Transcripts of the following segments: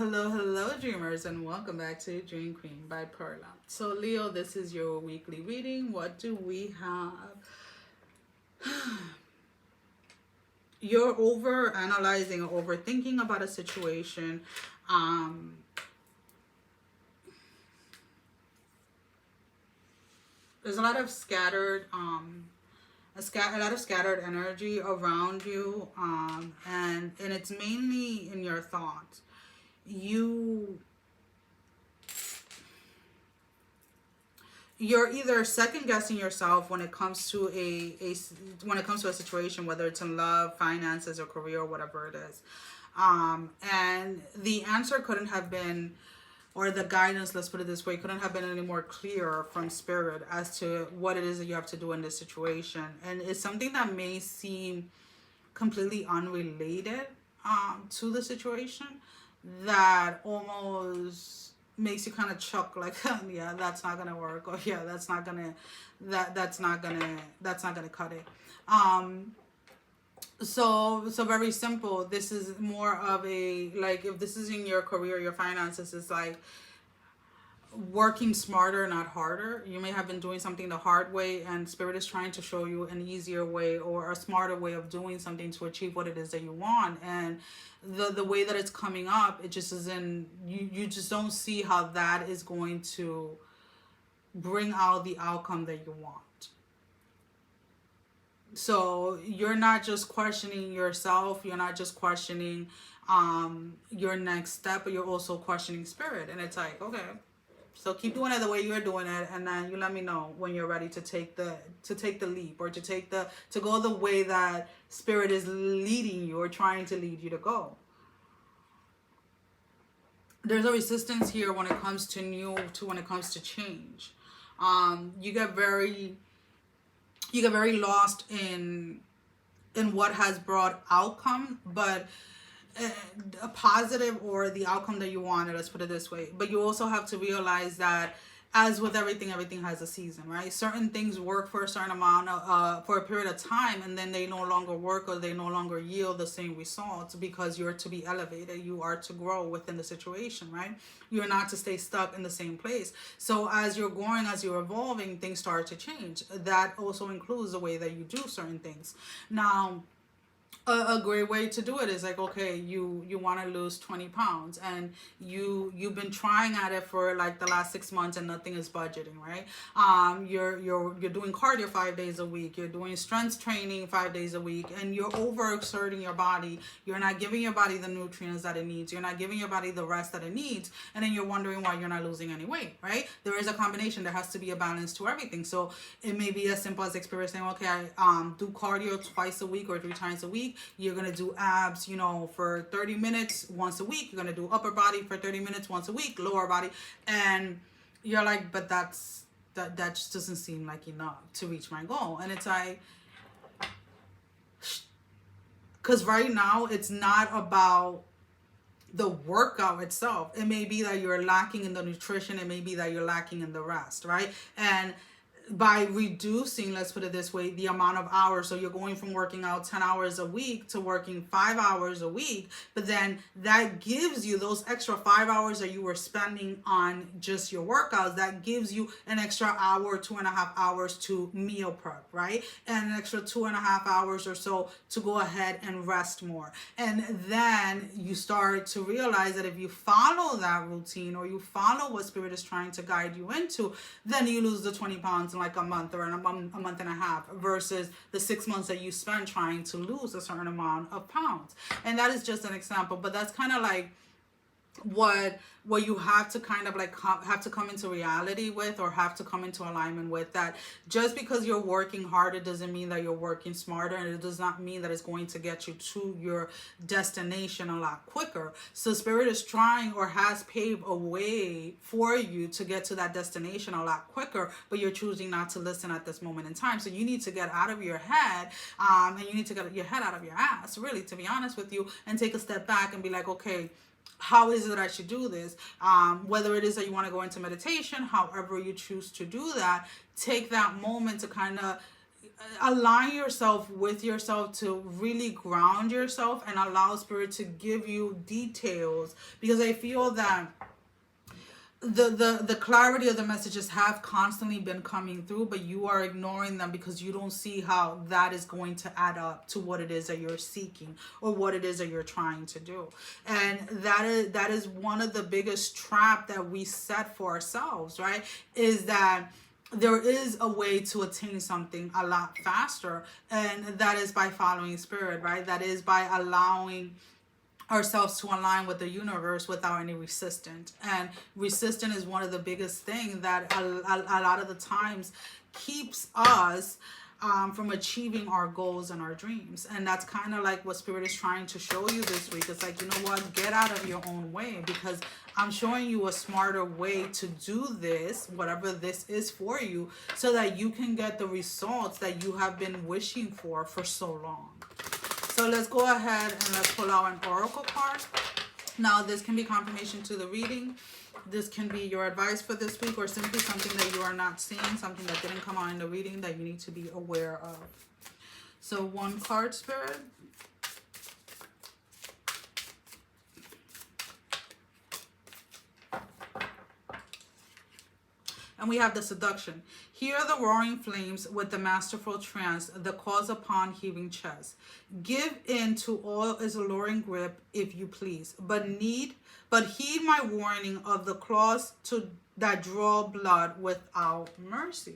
Hello, dreamers, and welcome back to Dream Queen by Perla. So, Leo, this is your weekly reading. What do we have? You're over analyzing or overthinking about a situation. There's a lot of scattered, a lot of scattered energy around you, and it's mainly in your thoughts. You're either second guessing yourself when it comes to a situation, whether it's in love, finances, or career, or whatever it is. And the answer couldn't have been, or the guidance, let's put it this way, couldn't have been any more clear from spirit as to what it is that you have to do in this situation. And it's something that may seem completely unrelated to the situation, that almost makes you kind of chuck, like, yeah, that's not gonna work, or yeah, that's not gonna cut it. So very simple. This is more of a, like, if this is in your career, your finances, is like working smarter, not harder. You may have been doing something the hard way, and spirit is trying to show you an easier way or a smarter way of doing something to achieve what it is that you want. And the way that it's coming up, it just isn't, you just don't see how that is going to bring out the outcome that you want. So you're not just questioning yourself, you're not just questioning your next step, but you're also questioning spirit. And it's like, okay, so keep doing it the way you're doing it, and then you let me know when you're ready to take the leap, or to go the way that spirit is leading you or trying to lead you to go. There's a resistance here when it comes to when it comes to change. You get very lost in what has brought outcome, but a positive, or the outcome that you wanted, let's put it this way. But you also have to realize that, as with everything has a season, right? Certain things work for a certain amount of for a period of time, and then they no longer work, or they no longer yield the same results, because you're to be elevated, you are to grow within the situation, right? You're not to stay stuck in the same place. So as you're growing, as you're evolving, things start to change. That also includes the way that you do certain things. Now, a great way to do it is like, okay, you want to lose 20 pounds, and you've been trying at it for like the last 6 months, and nothing is budgeting, right? You're doing cardio 5 days a week, you're doing strength training 5 days a week, and you're overexerting your body. You're not giving your body the nutrients that it needs, you're not giving your body the rest that it needs, and then you're wondering why you're not losing any weight, right? There is a combination. There has to be a balance to everything. So it may be as simple as experience saying, okay, I do cardio twice a week or 3 times a week. You're going to do abs, for 30 minutes once a week. You're going to do upper body for 30 minutes once a week, lower body. And you're like, but that just doesn't seem like enough to reach my goal. And it's like, because right now it's not about the workout itself. It may be that you're lacking in the nutrition. It may be that you're lacking in the rest, right? And by reducing, let's put it this way, the amount of hours, so you're going from working out 10 hours a week to working 5 hours a week, but then that gives you those extra 5 hours that you were spending on just your workouts, that gives you an extra hour, 2.5 hours to meal prep, right? And an extra 2.5 hours or so to go ahead and rest more. And then you start to realize that if you follow that routine, or you follow what spirit is trying to guide you into, then you lose the 20 pounds in like a month, or in a month and a half, versus the 6 months that you spend trying to lose a certain amount of pounds. And that is just an example, but that's kind of like what you have to kind of like have to come into reality with, or have to come into alignment with, that just because you're working harder doesn't mean that you're working smarter, and it does not mean that it's going to get you to your destination a lot quicker. So spirit is trying, or has paved a way for you to get to that destination a lot quicker, but you're choosing not to listen at this moment in time. So you need to get out of your head, and you need to get your head out of your ass, really, to be honest with you, and take a step back and be like, okay, how is it that I should do this? Whether it is that you want to go into meditation, however you choose to do that, take that moment to kind of align yourself with yourself to really ground yourself and allow spirit to give you details, because I feel that the clarity of the messages have constantly been coming through, but you are ignoring them because you don't see how that is going to add up to what it is that you're seeking or what it is that you're trying to do. And that is one of the biggest trap that we set for ourselves, right? Is that there is a way to attain something a lot faster, and that is by following spirit, right? That is by allowing ourselves to align with the universe without any resistance. And resistance is one of the biggest things that a lot of the times keeps us from achieving our goals and our dreams. And that's kind of like what spirit is trying to show you this week. It's like, you know what, get out of your own way, because I'm showing you a smarter way to do this, whatever this is for you, so that you can get the results that you have been wishing for so long. So let's go ahead and let's pull out an oracle card. Now, this can be confirmation to the reading. This can be your advice for this week, or simply something that you are not seeing, something that didn't come out in the reading that you need to be aware of. So one card, spirit. And we have the seduction. Hear the roaring flames with the masterful trance, the cause upon heaving chest. Give in to all its alluring grip, if you please, but heed my warning of the claws that draw blood without mercy.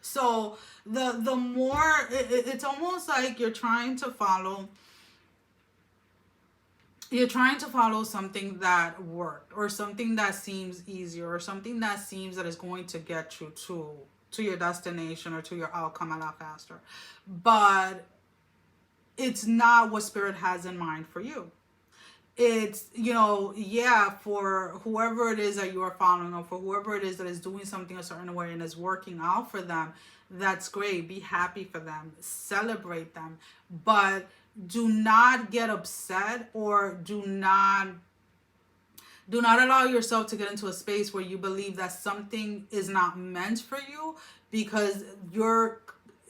So the more, it's almost like you're trying to follow something that worked, or something that seems easier, or something that seems that is going to get you to your destination or to your outcome a lot faster. But it's not what spirit has in mind for you. It's, for whoever it is that you are following, or for whoever it is that is doing something a certain way and is working out for them, that's great. Be happy for them. Celebrate them. But do not get upset, or do not allow yourself to get into a space where you believe that something is not meant for you, because you're,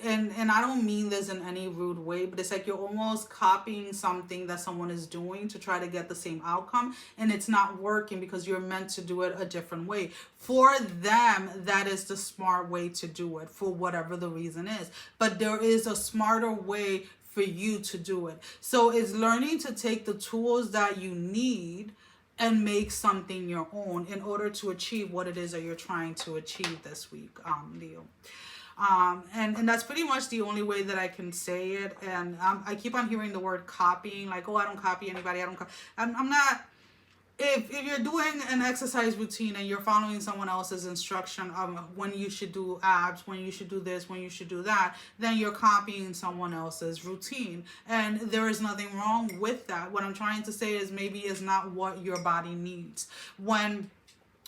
and I don't mean this in any rude way, but it's like you're almost copying something that someone is doing to try to get the same outcome, and it's not working because you're meant to do it a different way. For them, that is the smart way to do it, for whatever the reason is. But there is a smarter way for you to do it. So it's learning to take the tools that you need and make something your own in order to achieve what it is that you're trying to achieve this week, Leo. And that's pretty much the only way that I can say it. And I keep on hearing the word copying, like, oh, I don't copy anybody. I'm not. If you're doing an exercise routine and you're following someone else's instruction of when you should do abs, when you should do this, when you should do that, then you're copying someone else's routine. And there is nothing wrong with that. What I'm trying to say is maybe it's not what your body needs. When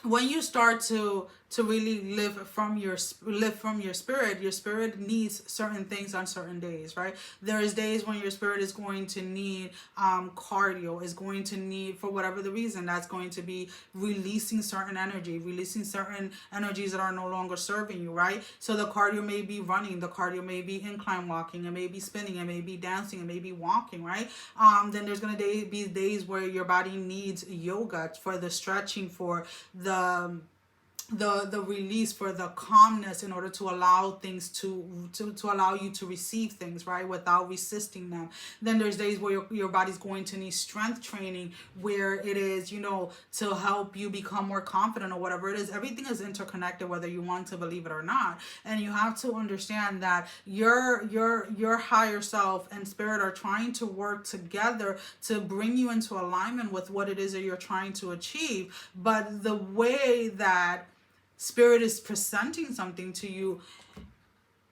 you start to really live from your spirit needs certain things on certain days, right? There is days when your spirit is going to need cardio, is going to need, for whatever the reason, that's going to be releasing certain energies that are no longer serving you, right? So the cardio may be running, the cardio may be incline walking, it may be spinning, it may be dancing, it may be walking, right? Then there's going to be days where your body needs yoga for the stretching, for the release, for the calmness, in order to allow things to allow you to receive things, right, without resisting them. Then there's days where your body's going to need strength training, where it is, to help you become more confident, or whatever it is. Everything is interconnected, whether you want to believe it or not. And you have to understand that your higher self and spirit are trying to work together to bring you into alignment with what it is that you're trying to achieve. But the way that spirit is presenting something to you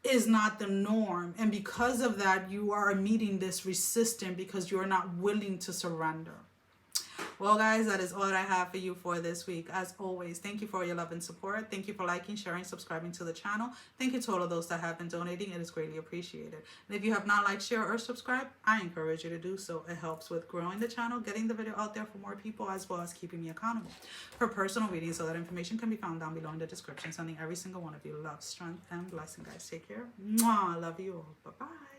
is not the norm. And because of that, you are meeting this resistance because you're not willing to surrender. Well, guys, that is all that I have for you for this week. As always, thank you for your love and support. Thank you for liking, sharing, subscribing to the channel. Thank you to all of those that have been donating. It is greatly appreciated. And if you have not liked, share, or subscribed, I encourage you to do so. It helps with growing the channel, getting the video out there for more people, as well as keeping me accountable. For personal readings, so that information can be found down below in the description. Sending every single one of you love, strength, and blessing, guys. Take care. Mwah. I love you all. Bye-bye.